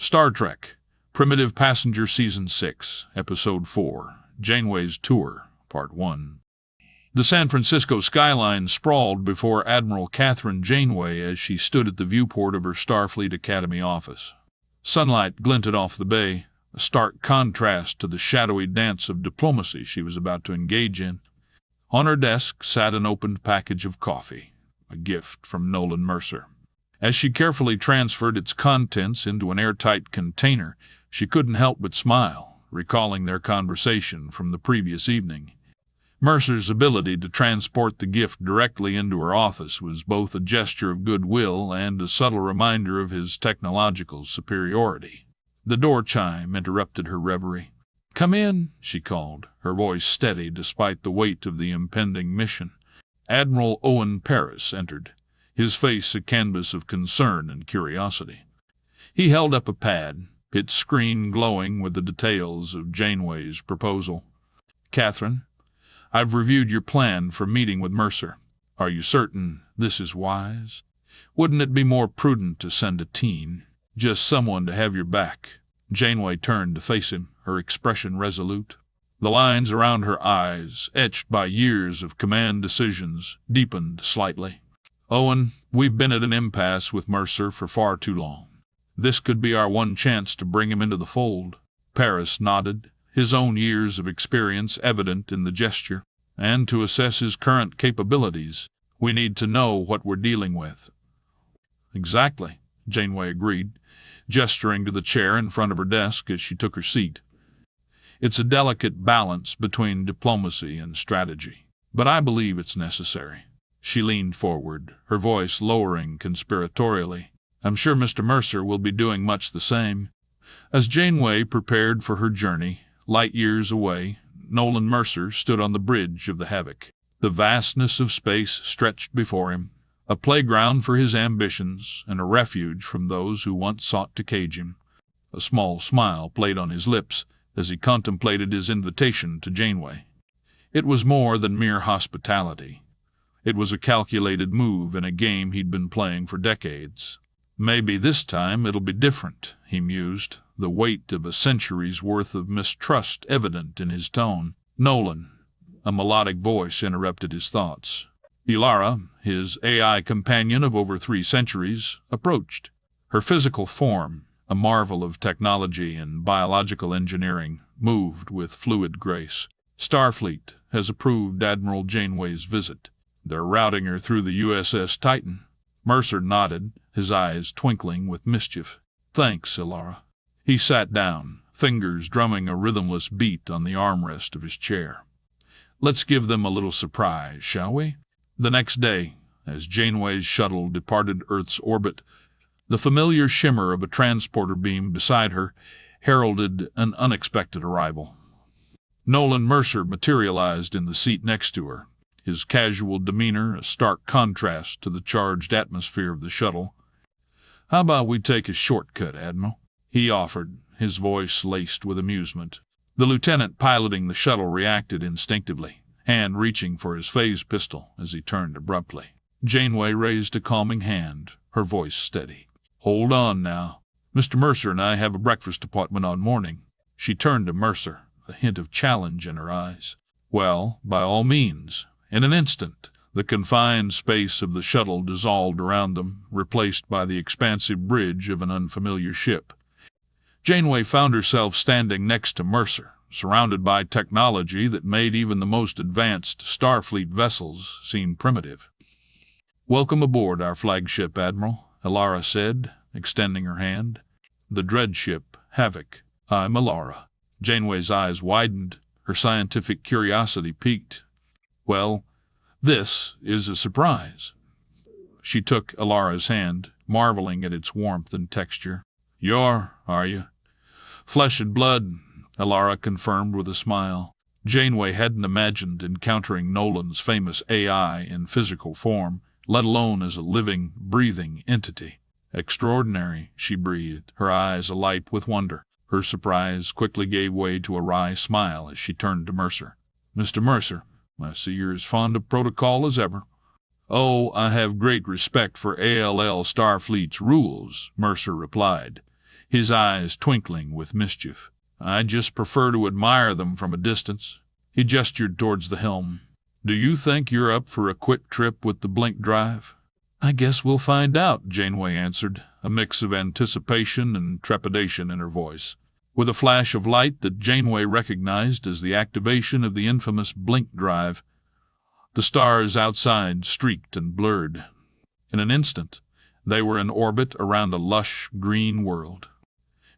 Star Trek, Primitive Passenger Season 6, Episode 4, Janeway's Tour, Part 1. The San Francisco skyline sprawled before Admiral Catherine Janeway as she stood at the viewport of her Starfleet Academy office. Sunlight glinted off the bay, a stark contrast to the shadowy dance of diplomacy she was about to engage in. On her desk sat an opened package of coffee, a gift from Nolan Mercer. As she carefully transferred its contents into an airtight container, she couldn't help but smile, recalling their conversation from the previous evening. Mercer's ability to transport the gift directly into her office was both a gesture of goodwill and a subtle reminder of his technological superiority. The door chime interrupted her reverie. "Come in," she called, her voice steady despite the weight of the impending mission. Admiral Owen Paris entered, his face a canvas of concern and curiosity. He held up a pad, its screen glowing with the details of Janeway's proposal. "Catherine, I've reviewed your plan for meeting with Mercer. Are you certain this is wise? Wouldn't it be more prudent to send a team, just someone to have your back?" Janeway turned to face him, her expression resolute. The lines around her eyes, etched by years of command decisions, deepened slightly. "Owen, we've been at an impasse with Mercer for far too long. This could be our one chance to bring him into the fold." Paris nodded, his own years of experience evident in the gesture. "And to assess his current capabilities, we need to know what we're dealing with." "Exactly," Janeway agreed, gesturing to the chair in front of her desk as she took her seat. "It's a delicate balance between diplomacy and strategy, but I believe it's necessary." She leaned forward, her voice lowering conspiratorially. "I'm sure Mr. Mercer will be doing much the same." As Janeway prepared for her journey, light years away, Nolan Mercer stood on the bridge of the Havoc. The vastness of space stretched before him, a playground for his ambitions and a refuge from those who once sought to cage him. A small smile played on his lips as he contemplated his invitation to Janeway. It was more than mere hospitality. It was a calculated move in a game he'd been playing for decades. "Maybe this time it'll be different," he mused, the weight of a century's worth of mistrust evident in his tone. "Nolan," a melodic voice interrupted his thoughts. Elara, his AI companion of over 3 centuries, approached. Her physical form, a marvel of technology and biological engineering, moved with fluid grace. "Starfleet has approved Admiral Janeway's visit. They're routing her through the USS Titan." Mercer nodded, his eyes twinkling with mischief. "Thanks, Elara." He sat down, fingers drumming a rhythmless beat on the armrest of his chair. "Let's give them a little surprise, shall we?" The next day, as Janeway's shuttle departed Earth's orbit, the familiar shimmer of a transporter beam beside her heralded an unexpected arrival. Nolan Mercer materialized in the seat next to her, his casual demeanor a stark contrast to the charged atmosphere of the shuttle. "How about we take a shortcut, Admiral?" he offered, his voice laced with amusement. The lieutenant piloting the shuttle reacted instinctively, hand reaching for his phase pistol as he turned abruptly. Janeway raised a calming hand, her voice steady. "Hold on now. Mr. Mercer and I have a breakfast appointment on morning." She turned to Mercer, a hint of challenge in her eyes. "Well, by all means." In an instant, the confined space of the shuttle dissolved around them, replaced by the expansive bridge of an unfamiliar ship. Janeway found herself standing next to Mercer, surrounded by technology that made even the most advanced Starfleet vessels seem primitive. "Welcome aboard our flagship, Admiral," Elara said, extending her hand. "The dreadship, Havoc. I'm Elara." Janeway's eyes widened, her scientific curiosity piqued. "Well, this is a surprise." She took Elara's hand, marveling at its warmth and texture. Are you?" "Flesh and blood," Elara confirmed with a smile. Janeway hadn't imagined encountering Nolan's famous AI in physical form, let alone as a living, breathing entity. "Extraordinary," she breathed, her eyes alight with wonder. Her surprise quickly gave way to a wry smile as she turned to Mercer. "Mr. Mercer, I see you're as fond of protocol as ever." "Oh, I have great respect for ALL Starfleet's rules," Mercer replied, his eyes twinkling with mischief. "I just prefer to admire them from a distance." He gestured towards the helm. "Do you think you're up for a quick trip with the blink drive?" "I guess we'll find out," Janeway answered, a mix of anticipation and trepidation in her voice. With a flash of light that Janeway recognized as the activation of the infamous blink drive, the stars outside streaked and blurred. In an instant, they were in orbit around a lush green world.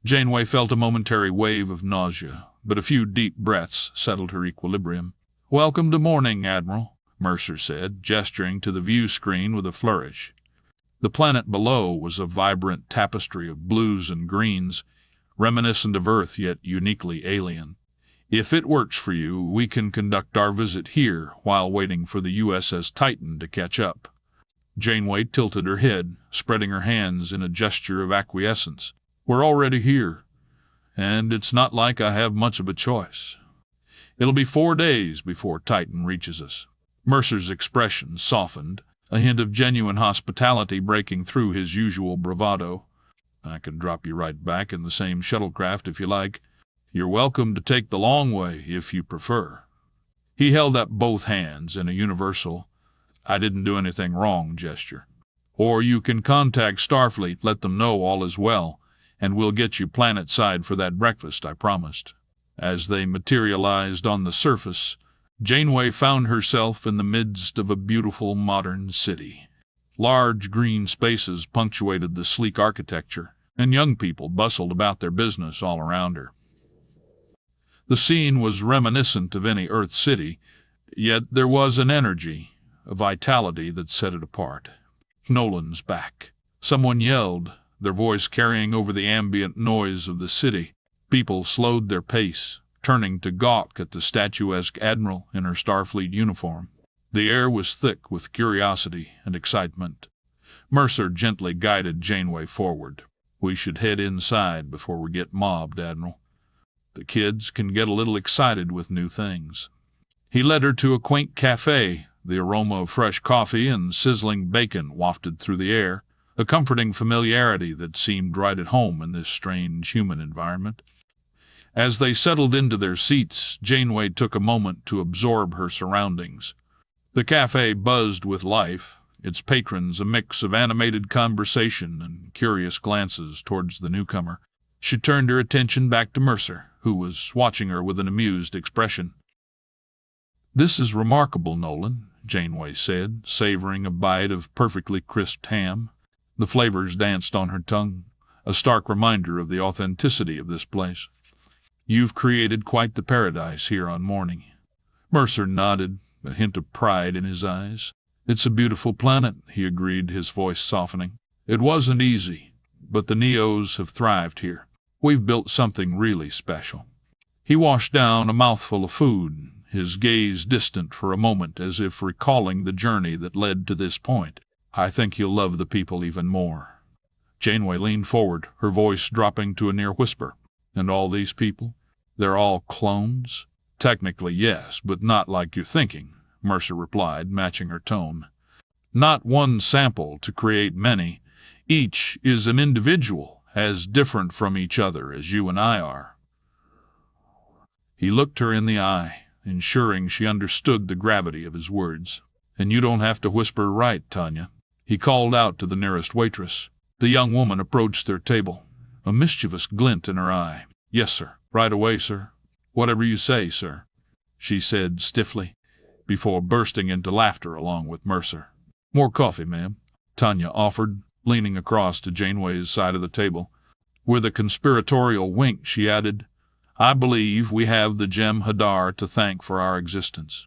Janeway felt a momentary wave of nausea, but a few deep breaths settled her equilibrium. "Welcome to morning, Admiral," Mercer said, gesturing to the view screen with a flourish. The planet below was a vibrant tapestry of blues and greens, reminiscent of Earth yet uniquely alien. "If it works for you, we can conduct our visit here while waiting for the USS Titan to catch up." Janeway tilted her head, spreading her hands in a gesture of acquiescence. "We're already here, and it's not like I have much of a choice. It'll be 4 days before Titan reaches us." Mercer's expression softened, a hint of genuine hospitality breaking through his usual bravado. "I can drop you right back in the same shuttlecraft if you like. You're welcome to take the long way if you prefer." He held up both hands in a universal, "I didn't do anything wrong" gesture. "Or you can contact Starfleet, let them know all is well, and we'll get you planet-side for that breakfast I promised." As they materialized on the surface, Janeway found herself in the midst of a beautiful modern city. Large green spaces punctuated the sleek architecture, and young people bustled about their business all around her. The scene was reminiscent of any Earth city, yet there was an energy, a vitality that set it apart. "Nolan's back." Someone yelled, their voice carrying over the ambient noise of the city. People slowed their pace, turning to gawk at the statuesque admiral in her Starfleet uniform. The air was thick with curiosity and excitement. Mercer gently guided Janeway forward. "We should head inside before we get mobbed, Admiral. The kids can get a little excited with new things." He led her to a quaint cafe. The aroma of fresh coffee and sizzling bacon wafted through the air, a comforting familiarity that seemed right at home in this strange human environment. As they settled into their seats, Janeway took a moment to absorb her surroundings. The cafe buzzed with life, its patrons a mix of animated conversation and curious glances towards the newcomer. She turned her attention back to Mercer, who was watching her with an amused expression. "This is remarkable, Nolan," Janeway said, savoring a bite of perfectly crisped ham. The flavors danced on her tongue, a stark reminder of the authenticity of this place. "You've created quite the paradise here on Morning." Mercer nodded, a hint of pride in his eyes. "It's a beautiful planet," he agreed, his voice softening. "It wasn't easy, but the Neos have thrived here. We've built something really special." He washed down a mouthful of food, his gaze distant for a moment as if recalling the journey that led to this point. "I think you'll love the people even more." Janeway leaned forward, her voice dropping to a near whisper. "And all these people? They're all clones?" "Technically, yes, but not like you're thinking," Mercer replied, matching her tone. "Not one sample to create many. Each is an individual, as different from each other as you and I are." He looked her in the eye, ensuring she understood the gravity of his words. "And you don't have to whisper right, Tanya." He called out to the nearest waitress. The young woman approached their table, a mischievous glint in her eye. "Yes, sir. Right away, sir." "Whatever you say, sir," she said stiffly, before bursting into laughter along with Mercer. "More coffee, ma'am," Tanya offered, leaning across to Janeway's side of the table. With a conspiratorial wink, she added, "I believe we have the Gem Hadar to thank for our existence."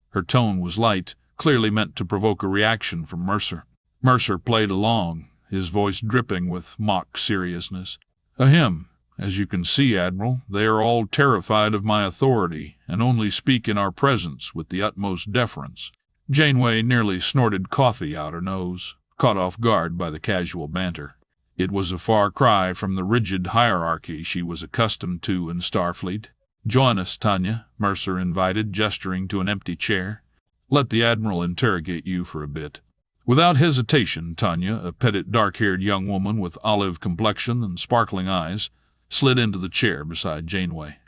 Her tone was light, clearly meant to provoke a reaction from Mercer. Mercer played along, his voice dripping with mock seriousness. "Ahem. As you can see, Admiral, they are all terrified of my authority and only speak in our presence with the utmost deference." Janeway nearly snorted coffee out her nose, caught off guard by the casual banter. It was a far cry from the rigid hierarchy she was accustomed to in Starfleet. "Join us, Tanya," Mercer invited, gesturing to an empty chair. "Let the Admiral interrogate you for a bit." Without hesitation, Tanya, a petite dark-haired young woman with olive complexion and sparkling eyes, slid into the chair beside Janeway.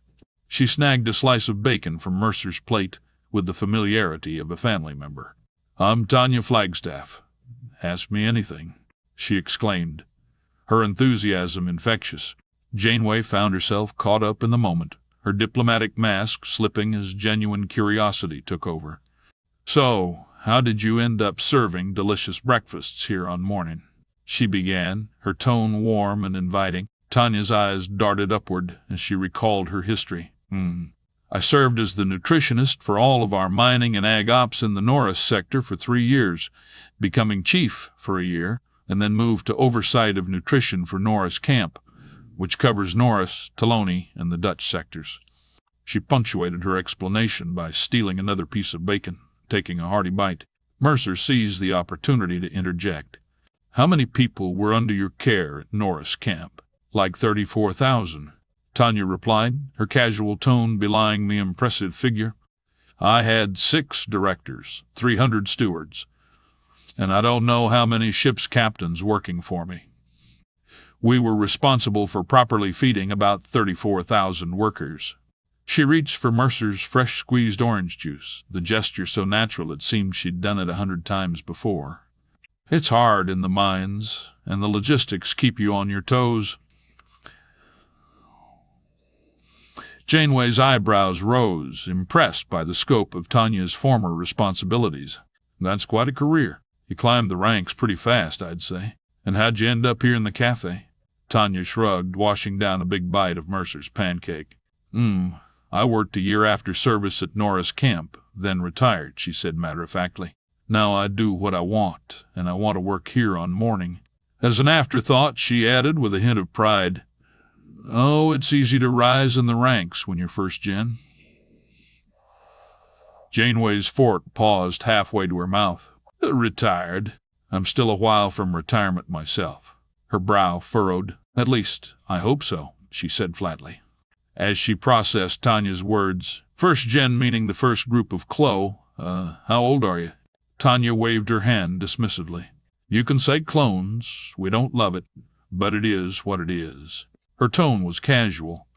She snagged a slice of bacon from Mercer's plate with the familiarity of a family member. "I'm Tanya Flagstaff. Ask me anything," she exclaimed, her enthusiasm infectious. Janeway found herself caught up in the moment, her diplomatic mask slipping as genuine curiosity took over. "So, how did you end up serving delicious breakfasts here on morning?" she began, her tone warm and inviting. Tanya's eyes darted upward as she recalled her history. "I served as the nutritionist for all of our mining and ag ops in the Norris sector for 3 years, becoming chief for a year, and then moved to oversight of nutrition for Norris Camp, which covers Norris, Taloni, and the Dutch sectors." She punctuated her explanation by stealing another piece of bacon, taking a hearty bite. Mercer seized the opportunity to interject. "How many people were under your care at Norris Camp?" "Like 34,000. Tanya replied, her casual tone belying the impressive figure. "I had 6 directors, 300 stewards, and I don't know how many ship's captains working for me. We were responsible for properly feeding about 34,000 workers." She reached for Mercer's fresh-squeezed orange juice, the gesture so natural it seemed she'd done it 100 times before. "It's hard in the mines, and the logistics keep you on your toes." Janeway's eyebrows rose, impressed by the scope of Tanya's former responsibilities. "That's quite a career. You climbed the ranks pretty fast, I'd say. And how'd you end up here in the cafe?" Tanya shrugged, washing down a big bite of Mercer's pancake. "I worked a year after service at Norris Camp, then retired," she said matter-of-factly. "Now I do what I want, and I want to work here on morning." As an afterthought, she added with a hint of pride, "Oh, it's easy to rise in the ranks when you're first gen." Janeway's fork paused halfway to her mouth. "Retired. I'm still a while from retirement myself." Her brow furrowed. "At least, I hope so," she said flatly. As she processed Tanya's words, first gen meaning the first group of Clo, "How old are you?" Tanya waved her hand dismissively. "You can say clones. We don't love it, but it is what it is." Her tone was casual,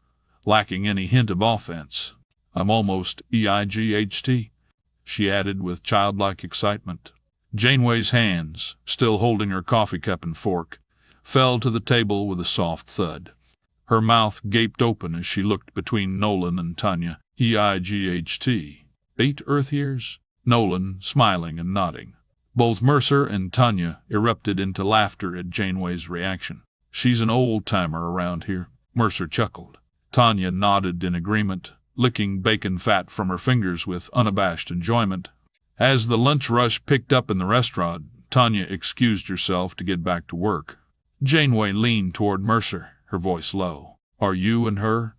lacking any hint of offense. "I'm almost EIGHT, she added with childlike excitement. Janeway's hands, still holding her coffee cup and fork, fell to the table with a soft thud. Her mouth gaped open as she looked between Nolan and Tanya. "EIGHT? 8 Earth years?" Nolan, smiling and nodding. Both Mercer and Tanya erupted into laughter at Janeway's reaction. "She's an old-timer around here," Mercer chuckled. Tanya nodded in agreement, licking bacon fat from her fingers with unabashed enjoyment. As the lunch rush picked up in the restaurant, Tanya excused herself to get back to work. Janeway leaned toward Mercer, her voice low. "Are you and her?"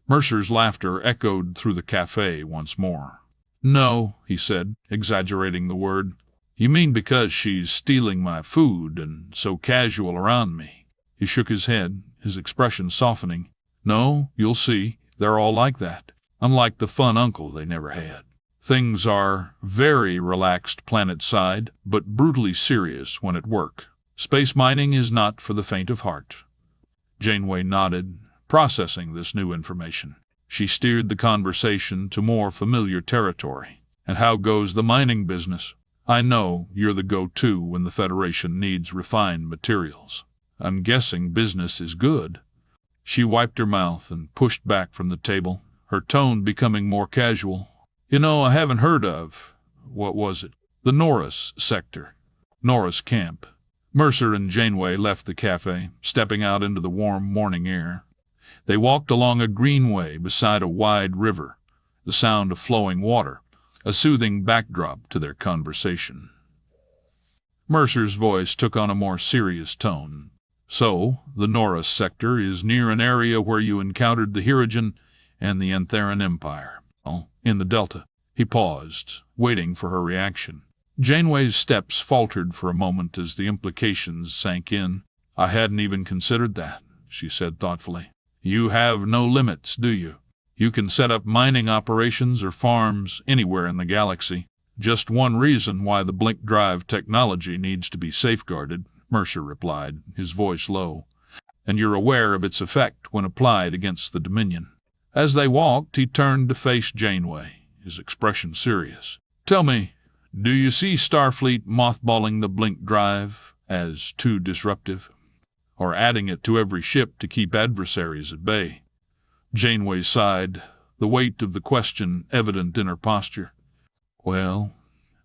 Mercer's laughter echoed through the cafe once more. "No," he said, exaggerating the word. "You mean because she's stealing my food and so casual around me?" He shook his head, his expression softening. "No, you'll see. They're all like that. I'm like the fun uncle they never had. Things are very relaxed planet-side, but brutally serious when at work. Space mining is not for the faint of heart." Janeway nodded, processing this new information. She steered the conversation to more familiar territory. "And how goes the mining business? I know you're the go-to when the Federation needs refined materials. I'm guessing business is good." She wiped her mouth and pushed back from the table, her tone becoming more casual. "You know, I haven't heard of, what was it? The Norris sector. Norris Camp." Mercer and Janeway left the cafe, stepping out into the warm morning air. They walked along a greenway beside a wide river, the sound of flowing water, a soothing backdrop to their conversation. Mercer's voice took on a more serious tone. "So, the Norris sector is near an area where you encountered the Hirogen and the Antheran Empire. Oh, in the Delta." He paused, waiting for her reaction. Janeway's steps faltered for a moment as the implications sank in. "I hadn't even considered that," she said thoughtfully. "You have no limits, do you? You can set up mining operations or farms anywhere in the galaxy. Just one reason why the blink drive technology needs to be safeguarded, Mercer replied, his voice low. And you're aware of its effect when applied against the Dominion. As they walked, he turned to face Janeway, his expression serious. Tell me, do you see Starfleet mothballing the blink drive as too disruptive? Or adding it to every ship to keep adversaries at bay? Janeway sighed, the weight of the question evident in her posture. Well,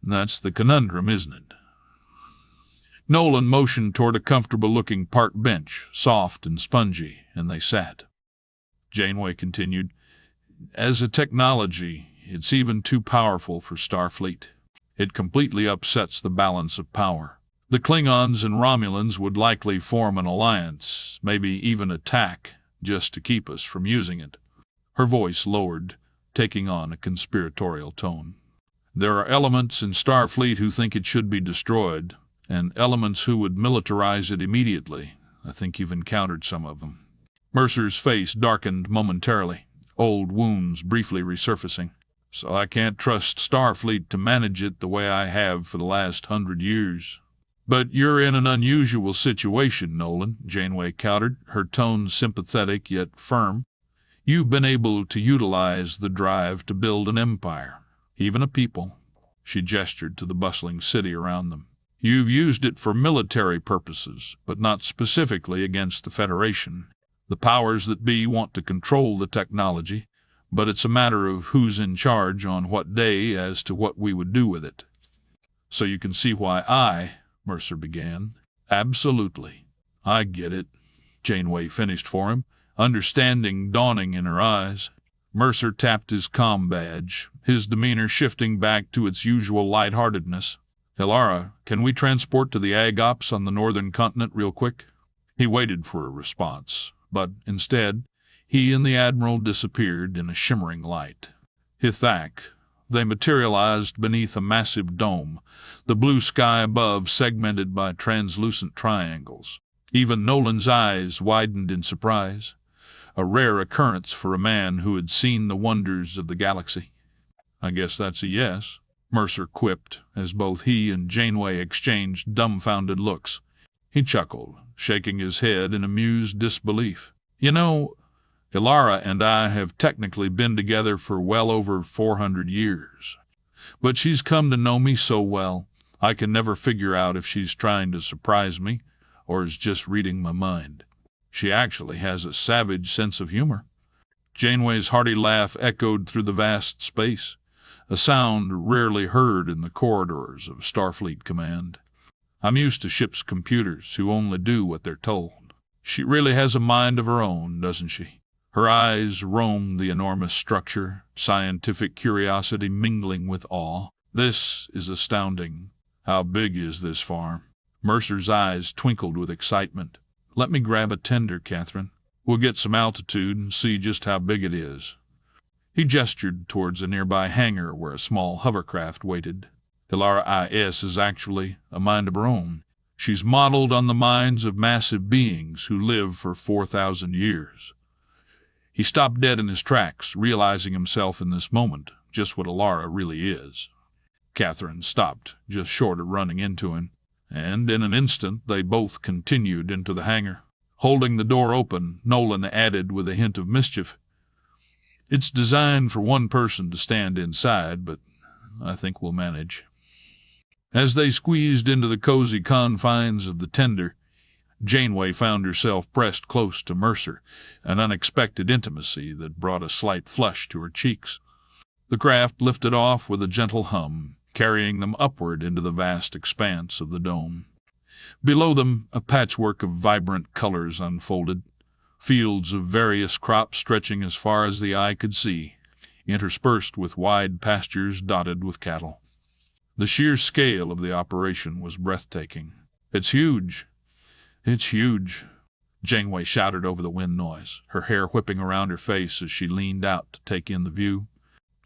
that's the conundrum, isn't it? Nolan motioned toward a comfortable-looking park bench, soft and spongy, and they sat. Janeway continued, As a technology, it's even too powerful for Starfleet. It completely upsets the balance of power. The Klingons and Romulans would likely form an alliance, maybe even attack, just to keep us from using it. Her voice lowered, taking on a conspiratorial tone. There are elements in Starfleet who think it should be destroyed, and elements who would militarize it immediately. I think you've encountered some of them. Mercer's face darkened momentarily, old wounds briefly resurfacing. So I can't trust Starfleet to manage it the way I have for the last 100 years. But you're in an unusual situation, Nolan, Janeway countered, her tone sympathetic yet firm. You've been able to utilize the drive to build an empire, even a people. She gestured to the bustling city around them. You've used it for military purposes, but not specifically against the Federation. The powers that be want to control the technology, but it's a matter of who's in charge on what day as to what we would do with it. So you can see why Mercer began. Absolutely. I get it, Janeway finished for him, understanding dawning in her eyes. Mercer tapped his comm badge, his demeanor shifting back to its usual lightheartedness. Elara, can we transport to the Ag Ops on the northern continent real quick? He waited for a response, but instead, he and the Admiral disappeared in a shimmering light. Hithak, they materialized beneath a massive dome, the blue sky above segmented by translucent triangles. Even Nolan's eyes widened in surprise, a rare occurrence for a man who had seen the wonders of the galaxy. I guess that's a yes, Mercer quipped, as both he and Janeway exchanged dumbfounded looks. He chuckled, shaking his head in amused disbelief. You know, Elara and I have technically been together for well over 400 years. But she's come to know me so well, I can never figure out if she's trying to surprise me or is just reading my mind. She actually has a savage sense of humor. Janeway's hearty laugh echoed through the vast space, a sound rarely heard in the corridors of Starfleet Command. I'm used to ship's computers who only do what they're told. She really has a mind of her own, doesn't she? Her eyes roamed the enormous structure, scientific curiosity mingling with awe. This is astounding. How big is this farm? Mercer's eyes twinkled with excitement. Let me grab a tender, Catherine. We'll get some altitude and see just how big it is. He gestured towards a nearby hangar where a small hovercraft waited. Elara IS is actually a mind of her own. She's modeled on the minds of massive beings who live for 4,000 years. He stopped dead in his tracks, realizing himself in this moment just what Elara really is. Catherine stopped, just short of running into him, and in an instant they both continued into the hangar. Holding the door open, Nolan added with a hint of mischief, It's designed for one person to stand inside, but I think we'll manage. As they squeezed into the cozy confines of the tender, Janeway found herself pressed close to Mercer, an unexpected intimacy that brought a slight flush to her cheeks. The craft lifted off with a gentle hum, carrying them upward into the vast expanse of the dome. Below them, a patchwork of vibrant colors unfolded, fields of various crops stretching as far as the eye could see, interspersed with wide pastures dotted with cattle. The sheer scale of the operation was breathtaking. It's huge, Janeway shouted over the wind noise, her hair whipping around her face as she leaned out to take in the view.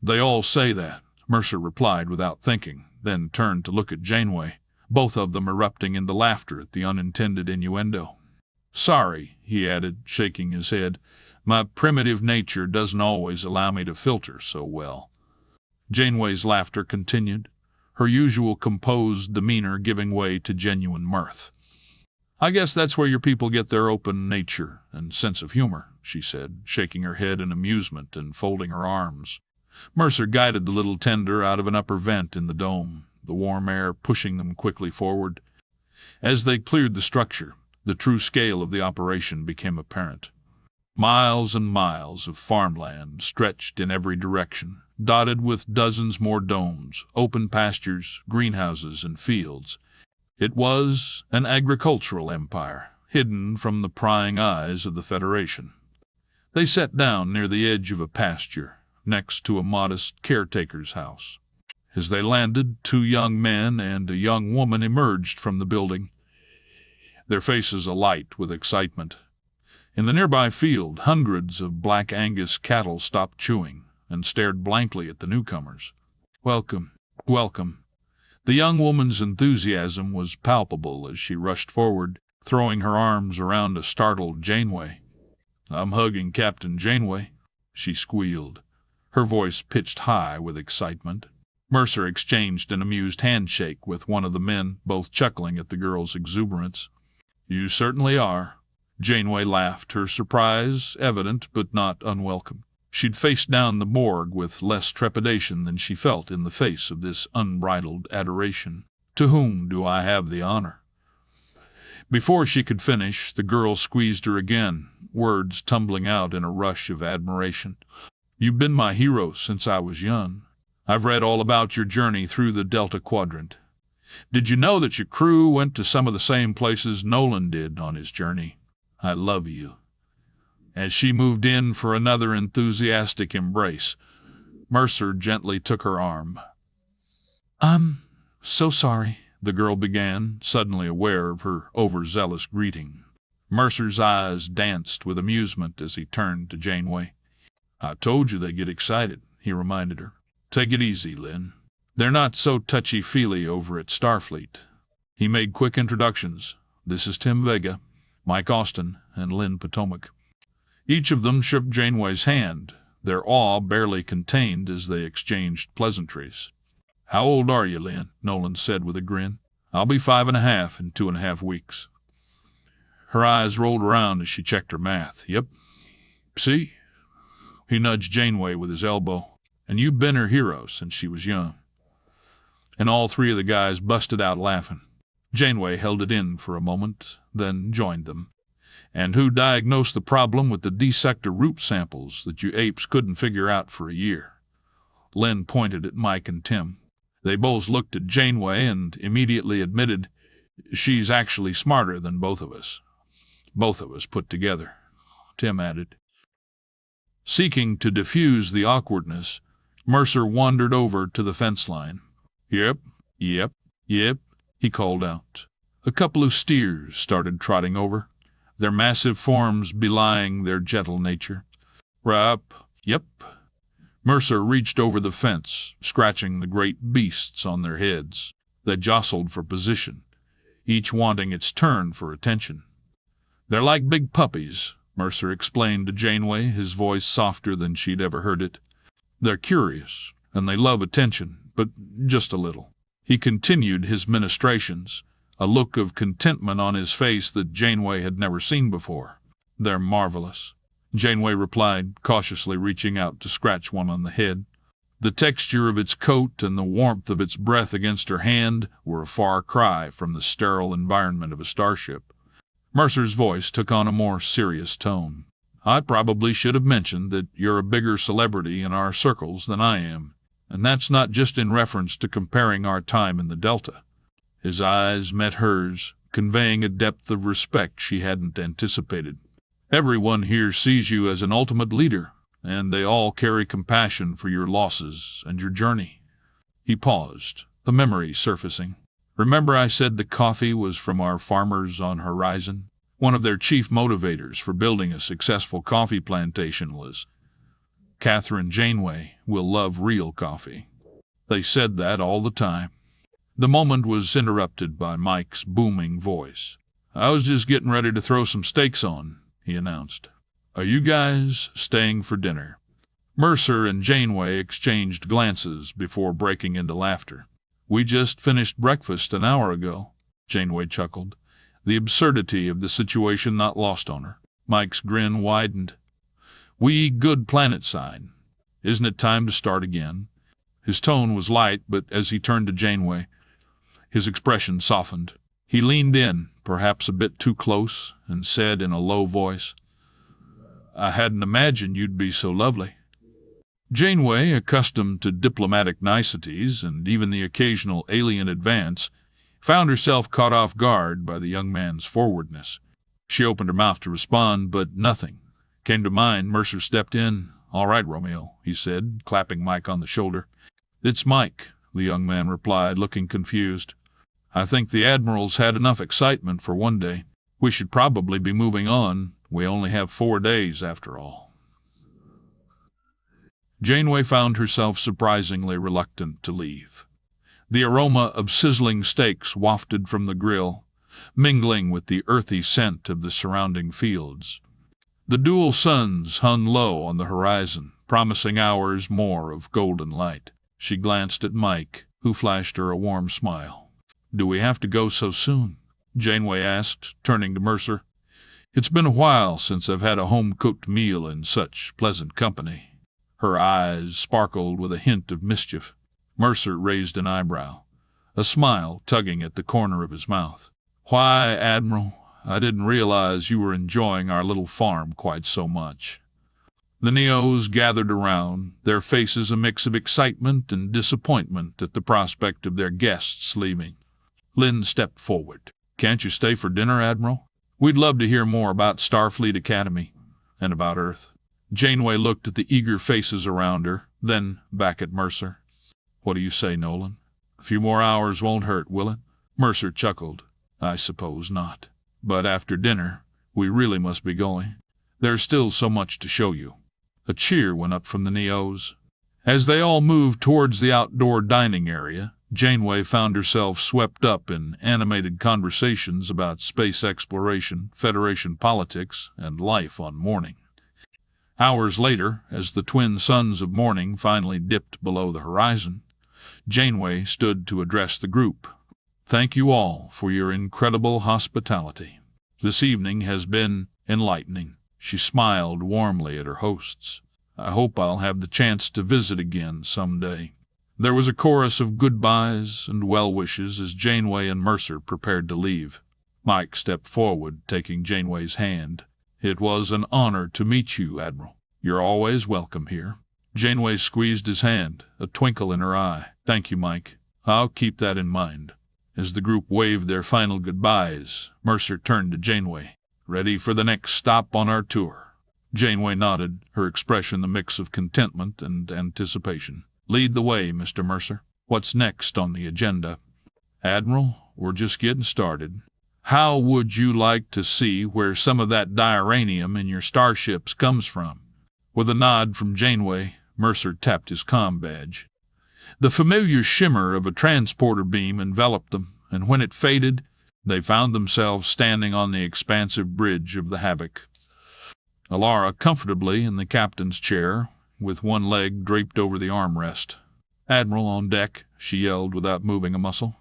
They all say that, Mercer replied without thinking, then turned to look at Janeway, both of them erupting into laughter at the unintended innuendo. Sorry, he added, shaking his head. My primitive nature doesn't always allow me to filter so well. Janeway's laughter continued, her usual composed demeanor giving way to genuine mirth. "I guess that's where your people get their open nature and sense of humor," she said, shaking her head in amusement and folding her arms. Mercer guided the little tender out of an upper vent in the dome, the warm air pushing them quickly forward. As they cleared the structure, the true scale of the operation became apparent. Miles and miles of farmland stretched in every direction, dotted with dozens more domes, open pastures, greenhouses, and fields. It was an agricultural empire, hidden from the prying eyes of the Federation. They sat down near the edge of a pasture, next to a modest caretaker's house. As they landed, 2 young men and a young woman emerged from the building, their faces alight with excitement. In the nearby field, hundreds of Black Angus cattle stopped chewing and stared blankly at the newcomers. "Welcome, welcome." The young woman's enthusiasm was palpable as she rushed forward, throwing her arms around a startled Janeway. "I'm hugging Captain Janeway," she squealed, her voice pitched high with excitement. Mercer exchanged an amused handshake with one of the men, both chuckling at the girl's exuberance. "You certainly are." Janeway laughed, her surprise evident but not unwelcome. She'd faced down the Borg with less trepidation than she felt in the face of this unbridled adoration. "To whom do I have the honor?" Before she could finish, the girl squeezed her again, words tumbling out in a rush of admiration. "You've been my hero since I was young. I've read all about your journey through the Delta Quadrant. Did you know that your crew went to some of the same places Nolan did on his journey? I love you." As she moved in for another enthusiastic embrace, Mercer gently took her arm. "I'm so sorry," the girl began, suddenly aware of her overzealous greeting. Mercer's eyes danced with amusement as he turned to Janeway. "I told you they get excited," he reminded her. "Take it easy, Lynn. They're not so touchy-feely over at Starfleet." He made quick introductions. "This is Tim Vega, Mike Austin, and Lynn Potomac." Each of them shook Janeway's hand, their awe barely contained as they exchanged pleasantries. "How old are you, Lynn?" Nolan said with a grin. "I'll be 5.5 in 2.5 weeks." Her eyes rolled around as she checked her math. "Yep. See?" He nudged Janeway with his elbow. "And you've been her hero since she was young." And all 3 of the guys busted out laughing. Janeway held it in for a moment, then joined them. "And who diagnosed the problem with the D-sector root samples that you apes couldn't figure out for a year?" Lynn pointed at Mike and Tim. They both looked at Janeway and immediately admitted, "She's actually smarter than both of us. Both of us put together," Tim added. Seeking to diffuse the awkwardness, Mercer wandered over to the fence line. Yep, yep, he called out. A couple of steers started trotting over, their massive forms belying their gentle nature. "Rap, yep." Mercer reached over the fence, scratching the great beasts on their heads. They jostled for position, each wanting its turn for attention. "They're like big puppies," Mercer explained to Janeway, his voice softer than she'd ever heard it. "They're curious, and they love attention, but just a little." He continued his ministrations, a look of contentment on his face that Janeway had never seen before. "They're marvelous," Janeway replied, cautiously reaching out to scratch one on the head. The texture of its coat and the warmth of its breath against her hand were a far cry from the sterile environment of a starship. Mercer's voice took on a more serious tone. "I probably should have mentioned that you're a bigger celebrity in our circles than I am, and that's not just in reference to comparing our time in the Delta." His eyes met hers, conveying a depth of respect she hadn't anticipated. "Everyone here sees you as an ultimate leader, and they all carry compassion for your losses and your journey." He paused, the memory surfacing. "Remember I said the coffee was from our farmers on Horizon? One of their chief motivators for building a successful coffee plantation was, 'Captain Janeway will love real coffee.' They said that all the time." The moment was interrupted by Mike's booming voice. "I was just getting ready to throw some steaks on," he announced. "Are you guys staying for dinner?" Mercer and Janeway exchanged glances before breaking into laughter. We just finished breakfast an hour ago, Janeway chuckled, the absurdity of the situation not lost on her. Mike's grin widened. We good planet side. Isn't it time to start again? His tone was light, but as he turned to Janeway, his expression softened. He leaned in, perhaps a bit too close, and said in a low voice, I hadn't imagined you'd be so lovely. Janeway, accustomed to diplomatic niceties and even the occasional alien advance, found herself caught off guard by the young man's forwardness. She opened her mouth to respond, but nothing came to mind. Mercer stepped in. All right, Romeo, he said, clapping Mike on the shoulder. It's Mike, the young man replied, looking confused. I think the Admiral's had enough excitement for one day. We should probably be moving on. We only have 4 days, after all. Janeway found herself surprisingly reluctant to leave. The aroma of sizzling steaks wafted from the grill, mingling with the earthy scent of the surrounding fields. The dual suns hung low on the horizon, promising hours more of golden light. She glanced at Mike, who flashed her a warm smile. Do we have to go so soon? Janeway asked, turning to Mercer. It's been a while since I've had a home-cooked meal in such pleasant company. Her eyes sparkled with a hint of mischief. Mercer raised an eyebrow, a smile tugging at the corner of his mouth. Why, Admiral, I didn't realize you were enjoying our little farm quite so much. The Neos gathered around, their faces a mix of excitement and disappointment at the prospect of their guests leaving. Lynn stepped forward. Can't you stay for dinner, Admiral? We'd love to hear more about Starfleet Academy and about Earth. Janeway looked at the eager faces around her, then back at Mercer. What do you say, Nolan? A few more hours won't hurt, will it? Mercer chuckled. I suppose not. But after dinner, we really must be going. There's still so much to show you. A cheer went up from the Neos. As they all moved towards the outdoor dining area, Janeway found herself swept up in animated conversations about space exploration, Federation politics, and life on Morning. Hours later, as the twin suns of morning finally dipped below the horizon, Janeway stood to address the group. Thank you all for your incredible hospitality. This evening has been enlightening. She smiled warmly at her hosts. I hope I'll have the chance to visit again someday. There was a chorus of goodbyes and well-wishes as Janeway and Mercer prepared to leave. Mike stepped forward, taking Janeway's hand. It was an honor to meet you, Admiral. You're always welcome here. Janeway squeezed his hand, a twinkle in her eye. Thank you, Mike. I'll keep that in mind. As the group waved their final goodbyes, Mercer turned to Janeway. Ready for the next stop on our tour? Janeway nodded, her expression a mix of contentment and anticipation. Lead the way, Mr. Mercer. What's next on the agenda? Admiral, we're just getting started. How would you like to see where some of that diuranium in your starships comes from? With a nod from Janeway, Mercer tapped his comm badge. The familiar shimmer of a transporter beam enveloped them, and when it faded, they found themselves standing on the expansive bridge of the Havoc. Elara comfortably in the captain's chair, with one leg draped over the armrest. Admiral on deck, she yelled without moving a muscle.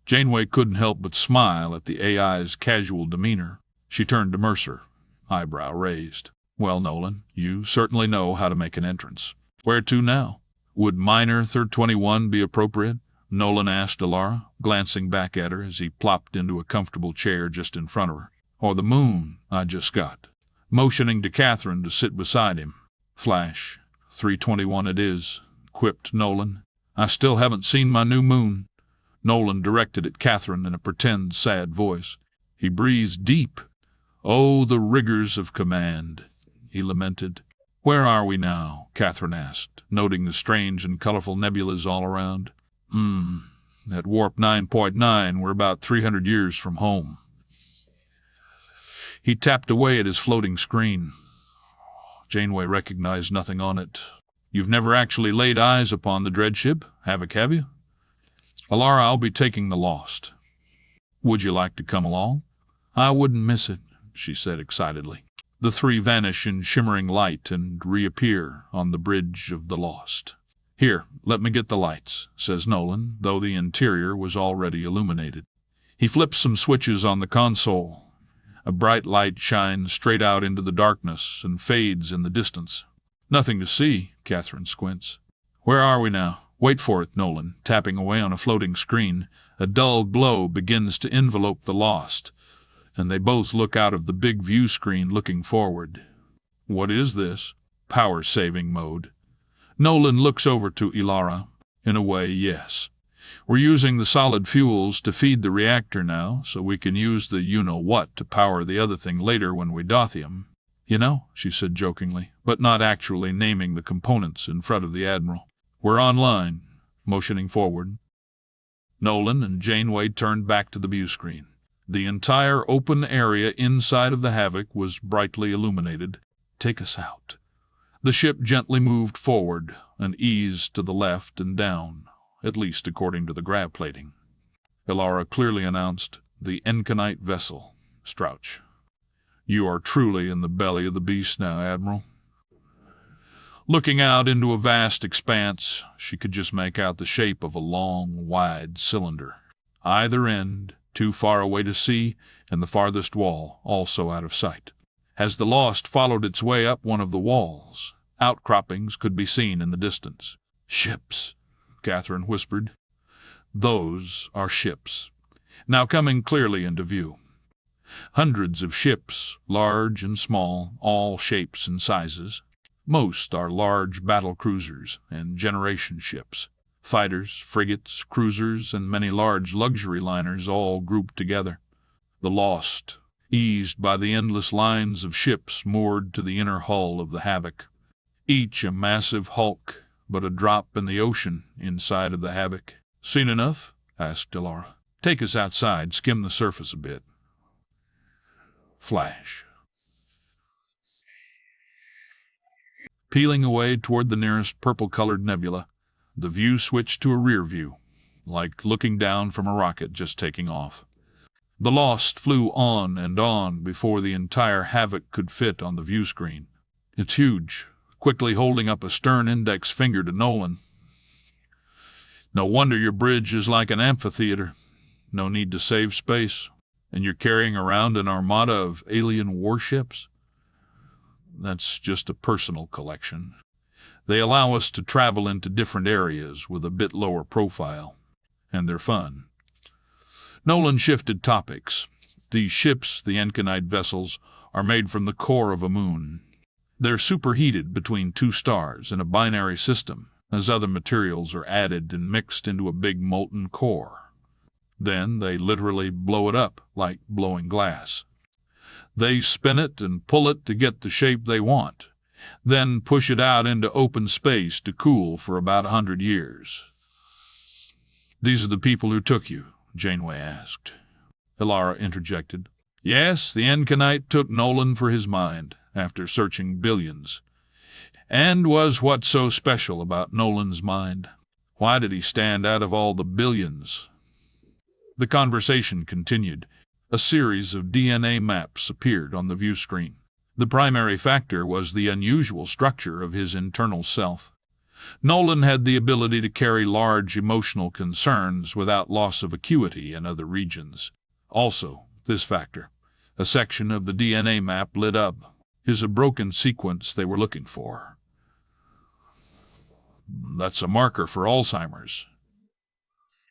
Janeway couldn't help but smile at the AI's casual demeanor. She turned to Mercer, eyebrow raised. Well, Nolan, you certainly know how to make an entrance. Where to now? Would Minor 321 be appropriate? Nolan asked Elara, glancing back at her as he plopped into a comfortable chair just in front of her. Or the moon I just got, motioning to Catherine to sit beside him. Flash, 321 it is, quipped Nolan. I still haven't seen my new moon. Nolan directed at Catherine in a pretend sad voice. He breathed deep. Oh, the rigors of command, he lamented. Where are we now? Catherine asked, noting the strange and colorful nebulas all around. At warp 9.9, we're about 300 years from home. He tapped away at his floating screen. Janeway recognized nothing on it. You've never actually laid eyes upon the dreadship, have you? Elara, I'll be taking the Lost. Would you like to come along? I wouldn't miss it, she said excitedly. The three vanish in shimmering light and reappear on the bridge of the Lost. "Here, let me get the lights," says Nolan, though the interior was already illuminated. He flips some switches on the console. A bright light shines straight out into the darkness and fades in the distance. "Nothing to see," Catherine squints. "Where are we now?" "Wait for it," Nolan, tapping away on a floating screen. A dull glow begins to envelope the Lost, and they both look out of the big view screen looking forward. "What is this?" "Power-saving mode." Nolan looks over to Elara. "In a way, yes. We're using the solid fuels to feed the reactor now, so we can use the you-know-what to power the other thing later when we Dothium. You know," she said jokingly, but not actually naming the components in front of the Admiral. "We're online," motioning forward. Nolan and Janeway turned back to the view screen. The entire open area inside of the Havoc was brightly illuminated. "Take us out." The ship gently moved forward and eased to the left and down, at least according to the grav plating. Elara clearly announced, "The Enconite vessel, Strouch. You are truly in the belly of the beast now, Admiral." Looking out into a vast expanse, she could just make out the shape of a long, wide cylinder. Either end, too far away to see, and the farthest wall also out of sight. As the Lost followed its way up one of the walls, outcroppings could be seen in the distance. "Ships," Catherine whispered. "Those are ships." Now coming clearly into view. Hundreds of ships, large and small, all shapes and sizes. Most are large battle cruisers and generation ships. Fighters, frigates, cruisers, and many large luxury liners all grouped together. The Lost, eased by the endless lines of ships moored to the inner hull of the Havoc. Each a massive hulk, but a drop in the ocean inside of the Havoc. "Seen enough?" asked Elara. "Take us outside, skim the surface a bit." Flash. Peeling away toward the nearest purple-colored nebula, the view switched to a rear view, like looking down from a rocket just taking off. The Lost flew on and on before the entire Havoc could fit on the view screen. "It's huge," quickly holding up a stern index finger to Nolan. "No wonder your bridge is like an amphitheater. No need to save space. And you're carrying around an armada of alien warships?" "That's just a personal collection. They allow us to travel into different areas with a bit lower profile. And they're fun." Nolan shifted topics. "These ships, the Enconite vessels, are made from the core of a moon. They're superheated between two stars in a binary system, as other materials are added and mixed into a big molten core. Then they literally blow it up like blowing glass. They spin it and pull it to get the shape they want, then push it out into open space to cool for about 100 years. "These are the people who took you?" Janeway asked. Elara interjected. "Yes, the Enconite took Nolan for his mind, after searching billions. And was what so special about Nolan's mind? Why did he stand out of all the billions?" The conversation continued. A series of DNA maps appeared on the view screen. The primary factor was the unusual structure of his internal self. Nolan had the ability to carry large emotional concerns without loss of acuity in other regions. Also, this factor. A section of the DNA map lit up. Is a broken sequence they were looking for. "That's a marker for Alzheimer's,"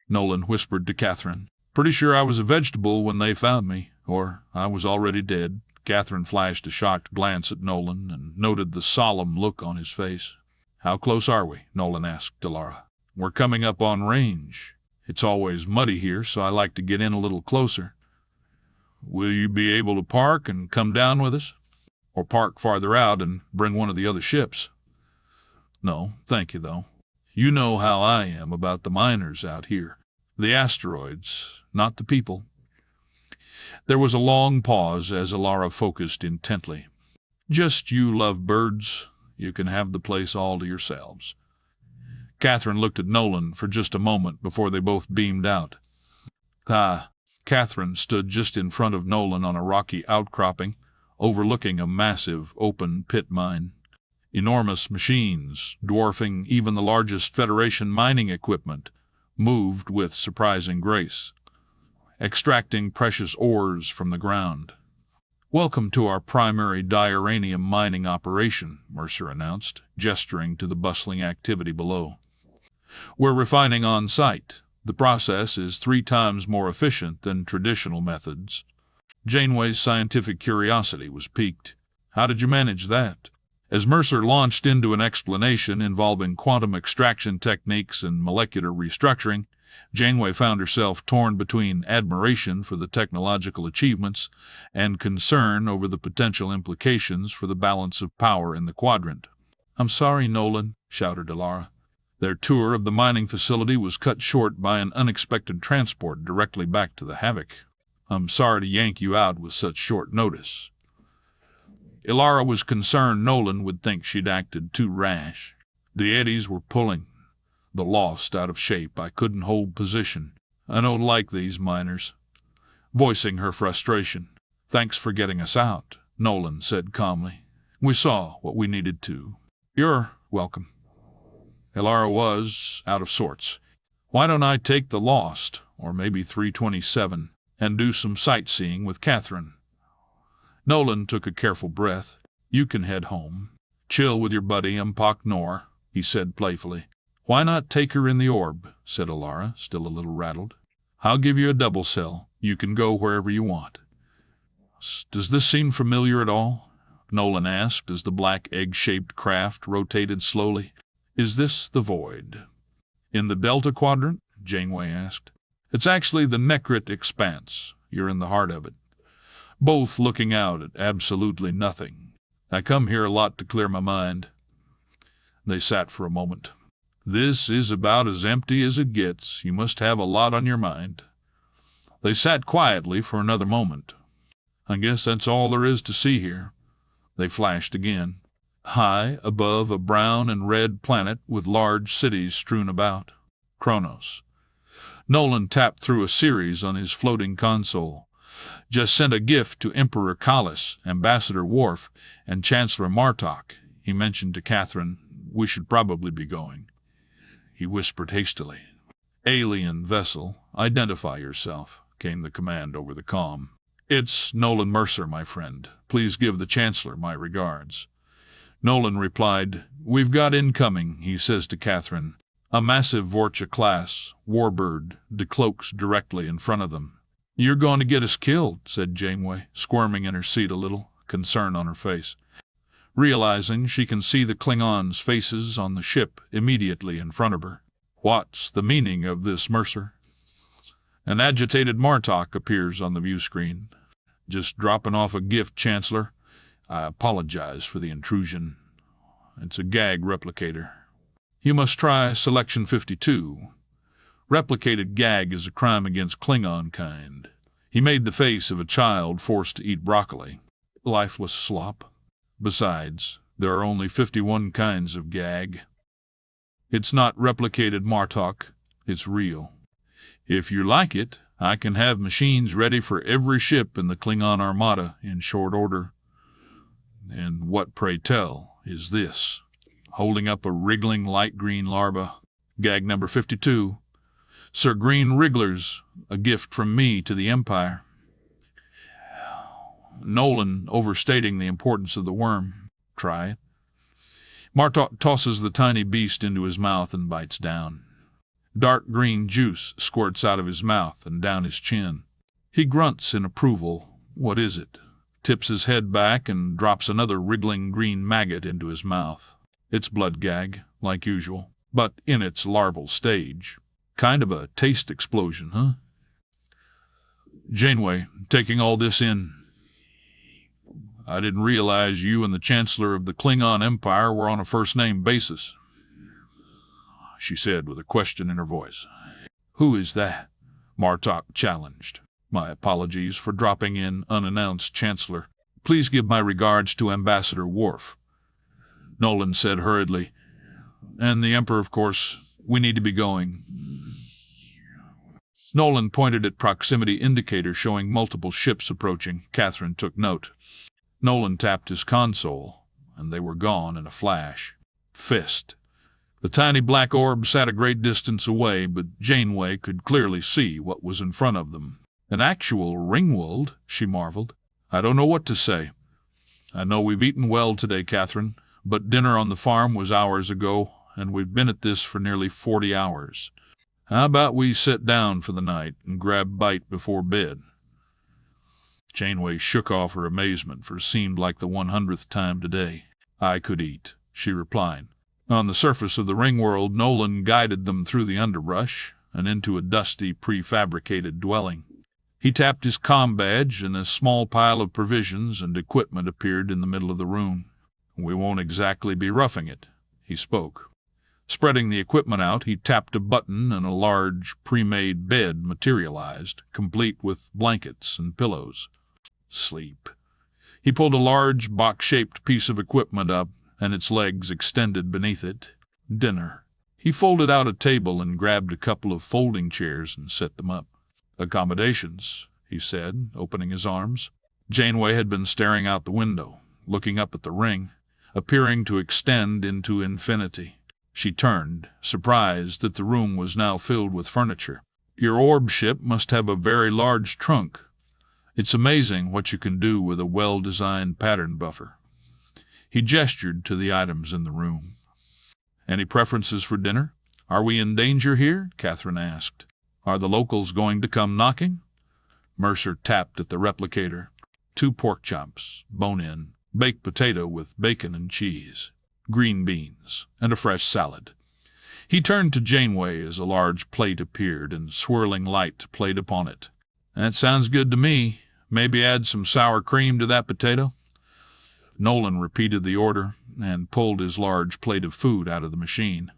Nolan whispered to Catherine. "Pretty sure I was a vegetable when they found me, or I was already dead." Catherine flashed a shocked glance at Nolan and noted the solemn look on his face. "How close are we?" Nolan asked Elara. "We're coming up on range. It's always muddy here, so I like to get in a little closer." "Will you be able to park and come down with us? Or park farther out and bring one of the other ships?" "No, thank you, though. You know how I am about the miners out here. The asteroids, not the people." There was a long pause as Elara focused intently. "Just you love birds. You can have the place all to yourselves." Catherine looked at Nolan for just a moment before they both beamed out. Catherine stood just in front of Nolan on a rocky outcropping, overlooking a massive open pit mine. Enormous machines, dwarfing even the largest Federation mining equipment, moved with surprising grace, extracting precious ores from the ground. "Welcome to our primary diuranium mining operation," Mercer announced, gesturing to the bustling activity below. "We're refining on site. The process is 3 times more efficient than traditional methods." Janeway's scientific curiosity was piqued. "How did you manage that?" As Mercer launched into an explanation involving quantum extraction techniques and molecular restructuring, Janeway found herself torn between admiration for the technological achievements and concern over the potential implications for the balance of power in the quadrant. "I'm sorry, Nolan," shouted Elara. Their tour of the mining facility was cut short by an unexpected transport directly back to the Havoc. "I'm sorry to yank you out with such short notice." Elara was concerned Nolan would think she'd acted too rash. "The eddies were pulling. The Lost out of shape. I couldn't hold position. I don't like these miners." Voicing her frustration. "Thanks for getting us out," Nolan said calmly. "We saw what we needed to." "You're welcome." Elara was out of sorts. "Why don't I take the Lost, or maybe 327, and do some sightseeing with Catherine?" Nolan took a careful breath. "You can head home. Chill with your buddy Mpok Nor," he said playfully. "Why not take her in the orb?" said Elara, still a little rattled. "I'll give you a double cell. You can go wherever you want." "Does this seem familiar at all?" Nolan asked as the black egg-shaped craft rotated slowly. "Is this the Void?" "In the Delta Quadrant?" Janeway asked. "It's actually the Nekrit Expanse. You're in the heart of it. Both looking out at absolutely nothing. I come here a lot to clear my mind." They sat for a moment. "This is about as empty as it gets. You must have a lot on your mind." They sat quietly for another moment. "I guess that's all there is to see here." They flashed again. High above a brown and red planet with large cities strewn about. Kronos. Nolan tapped through a series on his floating console. "Just sent a gift to Emperor Kallis, Ambassador Worf, and Chancellor Martok." He mentioned to Catherine, "We should probably be going." He whispered hastily. "Alien vessel, identify yourself," came the command over the comm. "It's Nolan Mercer, my friend. Please give the Chancellor my regards." Nolan replied, "We've got incoming," he says to Catherine. A massive Vorcha-class warbird decloaks directly in front of them. "You're going to get us killed," said Janeway, squirming in her seat a little, concern on her face, realizing she can see the Klingons' faces on the ship immediately in front of her. "What's the meaning of this, Mercer?" An agitated Martok appears on the view screen. "Just dropping off a gift, Chancellor. I apologize for the intrusion. It's a gag replicator. You must try Selection 52. Replicated gag is a crime against Klingon kind." He made the face of a child forced to eat broccoli. "Lifeless slop. Besides, there are only 51 kinds of gag. It's not replicated, Martok. It's real. If you like it, I can have machines ready for every ship in the Klingon armada in short order." "And what, pray tell, is this?" Holding up a wriggling light green larva. "Gag number 52. Sir Green Wrigglers, a gift from me to the Empire." Nolan overstating the importance of the worm. "Try it." Martok tosses the tiny beast into his mouth and bites down. Dark green juice squirts out of his mouth and down his chin. He grunts in approval. What is it? Tips his head back and drops another wriggling green maggot into his mouth. It's blood gag, like usual, but in its larval stage. Kind of a taste explosion, huh? Janeway, taking all this in. "I didn't realize you and the Chancellor of the Klingon Empire were on a first-name basis," she said with a question in her voice. "Who is that?" Martok challenged. "My apologies for dropping in unannounced, Chancellor. Please give my regards to Ambassador Worf." Nolan said hurriedly, "And the Emperor, of course. We need to be going." Nolan pointed at proximity indicators showing multiple ships approaching. Catherine took note. Nolan tapped his console. and they were gone in a flash. Fist. The tiny black orb sat a great distance away, but Janeway could clearly see what was in front of them. An actual ringworld, she marveled. I don't know what to say. I know we've eaten well today, Catherine, but dinner on the farm was hours ago, and we've been at this for nearly 40 hours. How about we sit down for the night and grab a bite before bed? Janeway shook off her amazement, for it seemed like the 100th time today. I could eat, she replied. On the surface of the ring world, Nolan guided them through the underbrush and into a dusty, prefabricated dwelling. He tapped his comm badge, and a small pile of provisions and equipment appeared in the middle of the room. We won't exactly be roughing it, he spoke. Spreading the equipment out, he tapped a button and a large, pre-made bed materialized, complete with blankets and pillows. Sleep. He pulled a large, box-shaped piece of equipment up, and its legs extended beneath it. Dinner. He folded out a table and grabbed a couple of folding chairs and set them up. Accommodations, he said, opening his arms. Janeway had been staring out the window, looking up at the ring, appearing to extend into infinity. She turned, surprised that the room was now filled with furniture. Your orb ship must have a very large trunk. It's amazing what you can do with a well-designed pattern buffer. He gestured to the items in the room. Any preferences for dinner? Are we in danger here? Catherine asked. Are the locals going to come knocking? Mercer tapped at the replicator. 2 pork chops, bone-in, baked potato with bacon and cheese, green beans, and a fresh salad. He turned to Janeway as a large plate appeared and swirling light played upon it. That sounds good to me. Maybe add some sour cream to that potato? Nolan repeated the order and pulled his large plate of food out of the machine.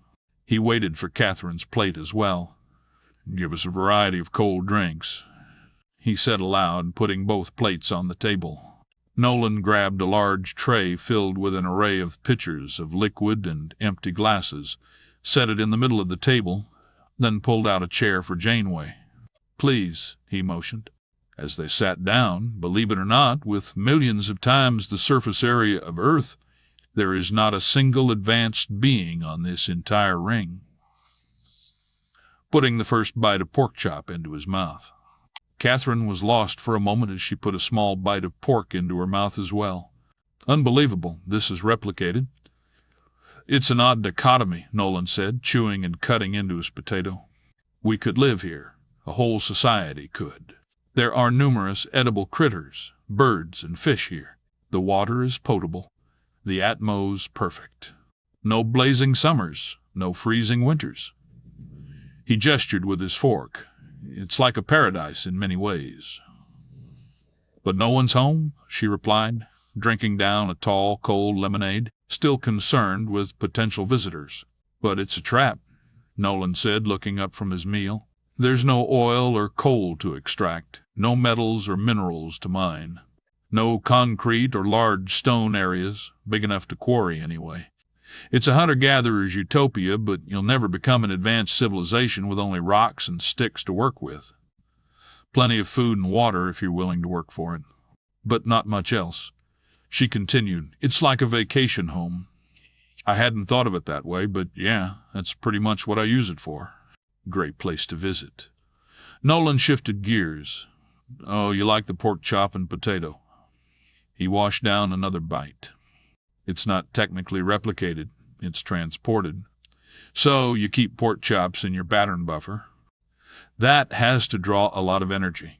He waited for Catherine's plate as well. Give us a variety of cold drinks, he said aloud, putting both plates on the table. Nolan grabbed a large tray filled with an array of pitchers of liquid and empty glasses, set it in the middle of the table, then pulled out a chair for Janeway. Please, he motioned. As they sat down, believe it or not, with millions of times the surface area of Earth, there is not a single advanced being on this entire ring. Putting the first bite of pork chop into his mouth. Catherine was lost for a moment as she put a small bite of pork into her mouth as well. Unbelievable, this is replicated. It's an odd dichotomy, Nolan said, chewing and cutting into his potato. We could live here. A whole society could. There are numerous edible critters, birds and fish here. The water is potable. The atmo's perfect. No blazing summers, no freezing winters. He gestured with his fork. It's like a paradise in many ways. But no one's home, she replied, drinking down a tall, cold lemonade, still concerned with potential visitors. But it's a trap, Nolan said, looking up from his meal. There's no oil or coal to extract, no metals or minerals to mine, no concrete or large stone areas, big enough to quarry anyway. It's a hunter-gatherer's utopia, but you'll never become an advanced civilization with only rocks and sticks to work with. Plenty of food and water if you're willing to work for it, but not much else. She continued, it's like a vacation home. I hadn't thought of it that way, but yeah, that's pretty much what I use it for. Great place to visit. Nolan shifted gears. Oh, you like the pork chop and potato. He washed down another bite. It's not technically replicated, it's transported. So you keep pork chops in your pattern buffer. That has to draw a lot of energy.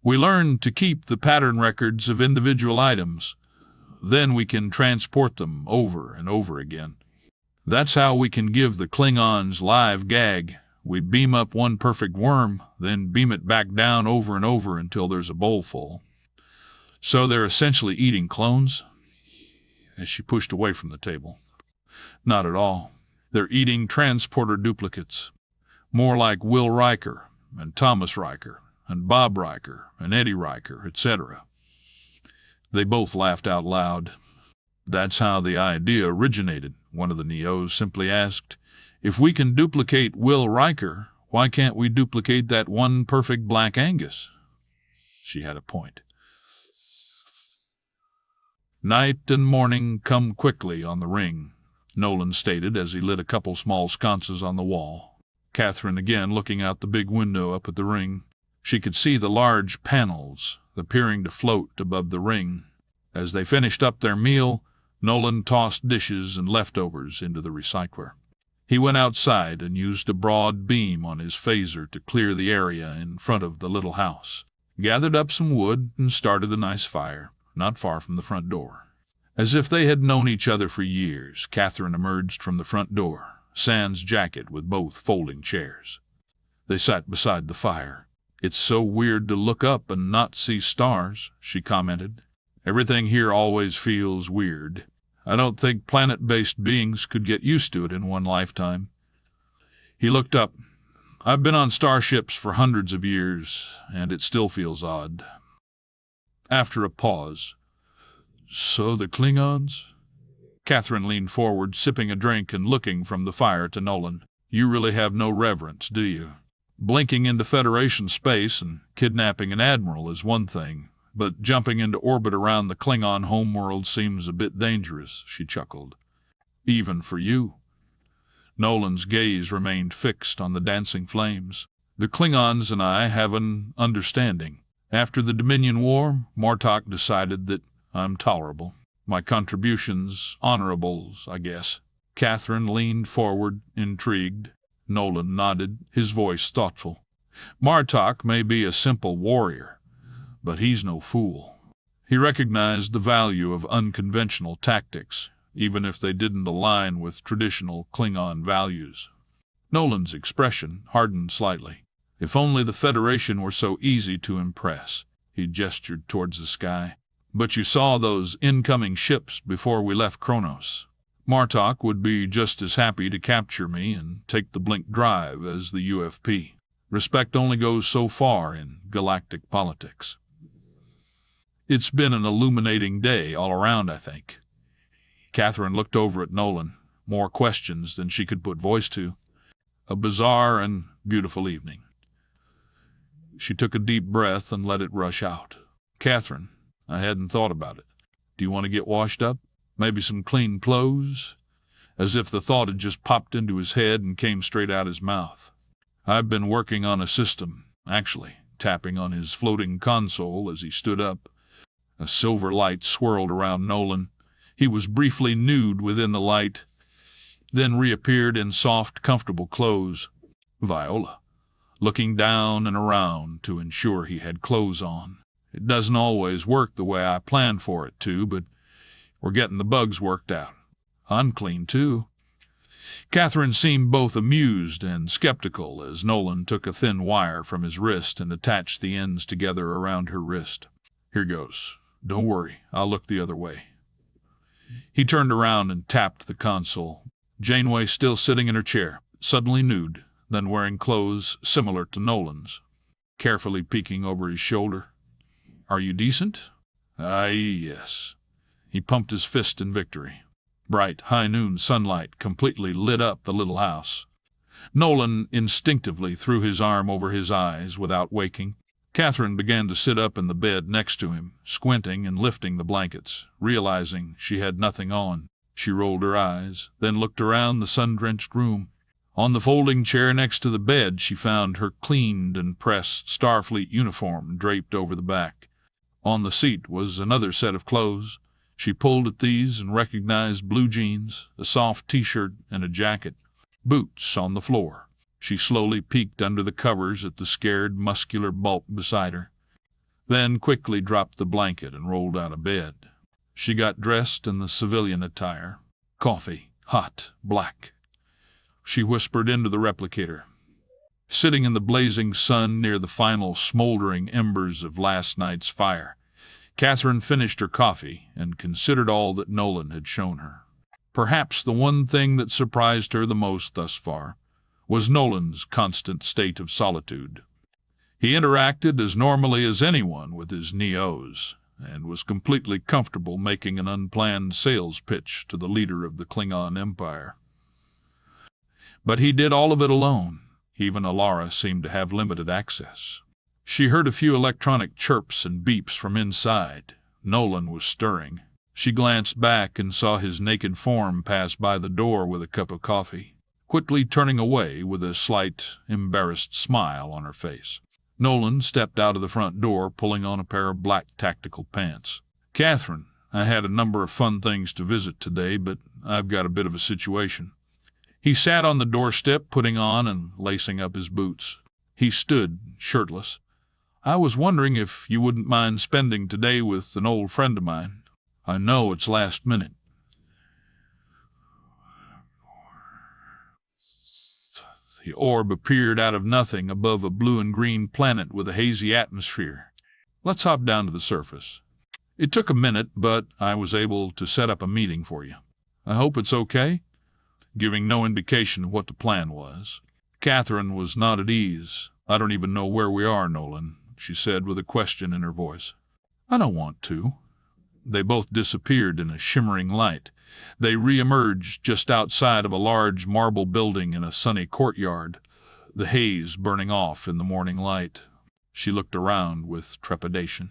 We learn to keep the pattern records of individual items. Then we can transport them over and over again. That's how we can give the Klingons live gag. We beam up one perfect worm, then beam it back down over and over until there's a bowl full. So they're essentially eating clones? As she pushed away from the table. Not at all. They're eating transporter duplicates. More like Will Riker, and Thomas Riker, and Bob Riker, and Eddie Riker, etc. They both laughed out loud. That's how the idea originated, one of the Neos simply asked. If we can duplicate Will Riker, why can't we duplicate that one perfect Black Angus? She had a point. "Night and morning come quickly on the ring," Nolan stated as he lit a couple small sconces on the wall. Catherine again looking out the big window up at the ring. She could see the large panels appearing to float above the ring. As they finished up their meal, Nolan tossed dishes and leftovers into the recycler. He went outside and used a broad beam on his phaser to clear the area in front of the little house, gathered up some wood, and started a nice fire not far from the front door. As if they had known each other for years, Catherine emerged from the front door, sans jacket with both folding chairs. They sat beside the fire. "It's so weird to look up and not see stars," she commented. "Everything here always feels weird. I don't think planet-based beings could get used to it in one lifetime." He looked up. "I've been on starships for hundreds of years, and it still feels odd." After a pause, "So the Klingons?" Catherine leaned forward, sipping a drink and looking from the fire to Nolan. "You really have no reverence, do you? Blinking into Federation space and kidnapping an admiral is one thing, but jumping into orbit around the Klingon homeworld seems a bit dangerous," she chuckled. "Even for you." Nolan's gaze remained fixed on the dancing flames. "The Klingons and I have an understanding. After the Dominion War, Martok decided that I'm tolerable. My contributions honorables, I guess." Catherine leaned forward, intrigued. Nolan nodded, his voice thoughtful. "Martok may be a simple warrior, but he's no fool. He recognized the value of unconventional tactics, even if they didn't align with traditional Klingon values." Nolan's expression hardened slightly. "If only the Federation were so easy to impress." He gestured towards the sky. "But you saw those incoming ships before we left Kronos. Martok would be just as happy to capture me and take the Blink Drive as the UFP. Respect only goes so far in galactic politics." "It's been an illuminating day all around, I think." Catherine looked over at Nolan, more questions than she could put voice to. "A bizarre and beautiful evening." She took a deep breath and let it rush out. "Catherine, I hadn't thought about it. Do you want to get washed up? Maybe some clean clothes?" As if the thought had just popped into his head and came straight out his mouth. "I've been working on a system, actually," tapping on his floating console as he stood up. A silver light swirled around Nolan. He was briefly nude within the light, then reappeared in soft, comfortable clothes. Viola, looking down and around to ensure he had clothes on. "It doesn't always work the way I planned for it to, but we're getting the bugs worked out. I'm clean, too." Catherine seemed both amused and skeptical as Nolan took a thin wire from his wrist and attached the ends together around her wrist. "Here goes. Don't worry, I'll look the other way." He turned around and tapped the console. Janeway still sitting in her chair, suddenly nude, then wearing clothes similar to Nolan's, carefully peeking over his shoulder. "Are you decent?" Yes." He pumped his fist in victory. Bright, high-noon sunlight completely lit up the little house. Nolan instinctively threw his arm over his eyes without waking. Catherine began to sit up in the bed next to him, squinting and lifting the blankets. Realizing she had nothing on, she rolled her eyes, then looked around the sun-drenched room. On the folding chair next to the bed, she found her cleaned and pressed Starfleet uniform draped over the back. On the seat was another set of clothes. She pulled at these and recognized blue jeans, a soft T-shirt, and a jacket. Boots on the floor. She slowly peeked under the covers at the scared, muscular bulk beside her, then quickly dropped the blanket and rolled out of bed. She got dressed in the civilian attire. Coffee, hot, black. She whispered into the replicator. Sitting in the blazing sun near the final smoldering embers of last night's fire, Catherine finished her coffee and considered all that Nolan had shown her. Perhaps the one thing that surprised her the most thus far was Nolan's constant state of solitude. He interacted as normally as anyone with his Neos, and was completely comfortable making an unplanned sales pitch to the leader of the Klingon Empire. But he did all of it alone. Even Elara seemed to have limited access. She heard a few electronic chirps and beeps from inside. Nolan was stirring. She glanced back and saw his naked form pass by the door with a cup of coffee, quickly turning away with a slight, embarrassed smile on her face. Nolan stepped out of the front door, pulling on a pair of black tactical pants. "Catherine, I had a number of fun things to visit today, but I've got a bit of a situation." He sat on the doorstep, putting on and lacing up his boots. He stood, shirtless. "I was wondering if you wouldn't mind spending today with an old friend of mine. I know it's last minute." The orb appeared out of nothing above a blue and green planet with a hazy atmosphere. "Let's hop down to the surface. It took a minute, but I was able to set up a meeting for you. I hope it's okay?" Giving no indication of what the plan was. Catherine was not at ease. "I don't even know where we are, Nolan," she said with a question in her voice. "I don't want to." They both disappeared in a shimmering light. They re-emerged just outside of a large marble building in a sunny courtyard, the haze burning off in the morning light. She looked around with trepidation.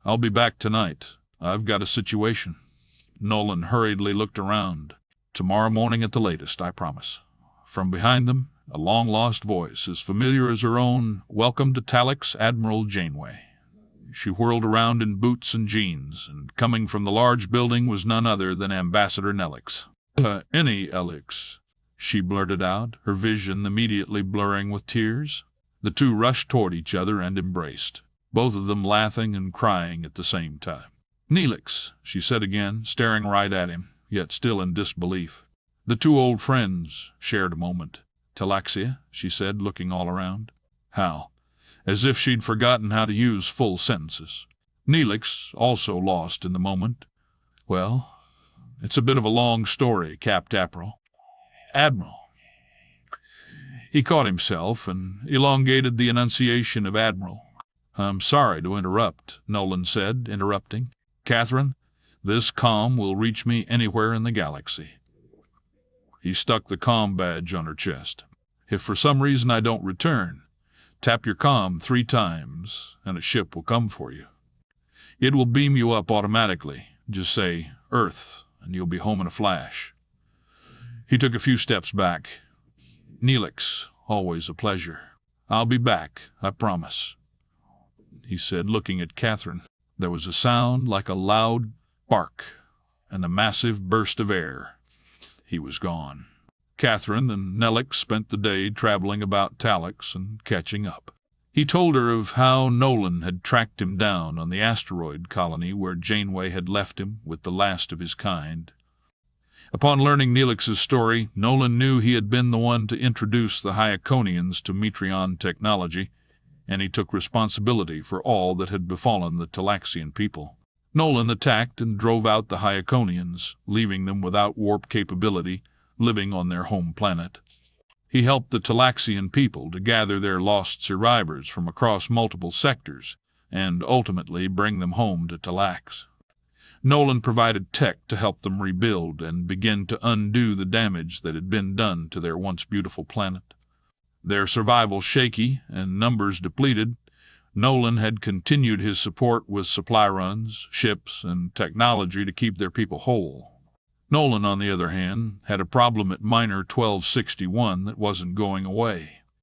"I'll be back tonight. I've got a situation." Nolan hurriedly looked around. "Tomorrow morning at the latest, I promise." From behind them, a long-lost voice, as familiar as her own, welcomed to Nelix Admiral Janeway. She whirled around in boots and jeans, and coming from the large building was none other than Ambassador Nelix. Any Elix," she blurted out, her vision immediately blurring with tears. The two rushed toward each other and embraced, both of them laughing and crying at the same time. "Nelix," she said again, staring right at him, yet still in disbelief. The two old friends shared a moment. "Talaxia," she said, looking all around. "How?" As if she'd forgotten how to use full sentences. Nelix, also lost in the moment. "Well, it's a bit of a long story, Capt. Admiral." He caught himself and elongated the enunciation of Admiral. "I'm sorry to interrupt," Nolan said, interrupting. "Catherine, this comm will reach me anywhere in the galaxy." He stuck the comm badge on her chest. "If for some reason I don't return, tap your comm 3 times, and a ship will come for you. It will beam you up automatically. Just say, 'Earth,' and you'll be home in a flash." He took a few steps back. "Nelix, always a pleasure. I'll be back, I promise," he said, looking at Catherine. There was a sound like a loud bark, and a massive burst of air. He was gone. Catherine and Nelix spent the day traveling about Nelix and catching up. He told her of how Nolan had tracked him down on the asteroid colony where Janeway had left him with the last of his kind. Upon learning Nelix's story, Nolan knew he had been the one to introduce the Hyaconians to Metreon technology, and he took responsibility for all that had befallen the Talaxian people. Nolan attacked and drove out the Hyaconians, leaving them without warp capability, living on their home planet. He helped the Talaxian people to gather their lost survivors from across multiple sectors and ultimately bring them home to Talax. Nolan provided tech to help them rebuild and begin to undo the damage that had been done to their once beautiful planet. Their survival shaky and numbers depleted, Nolan had continued his support with supply runs, ships, and technology to keep their people whole. Nolan, on the other hand, had a problem at Minor 1261 that wasn't going away.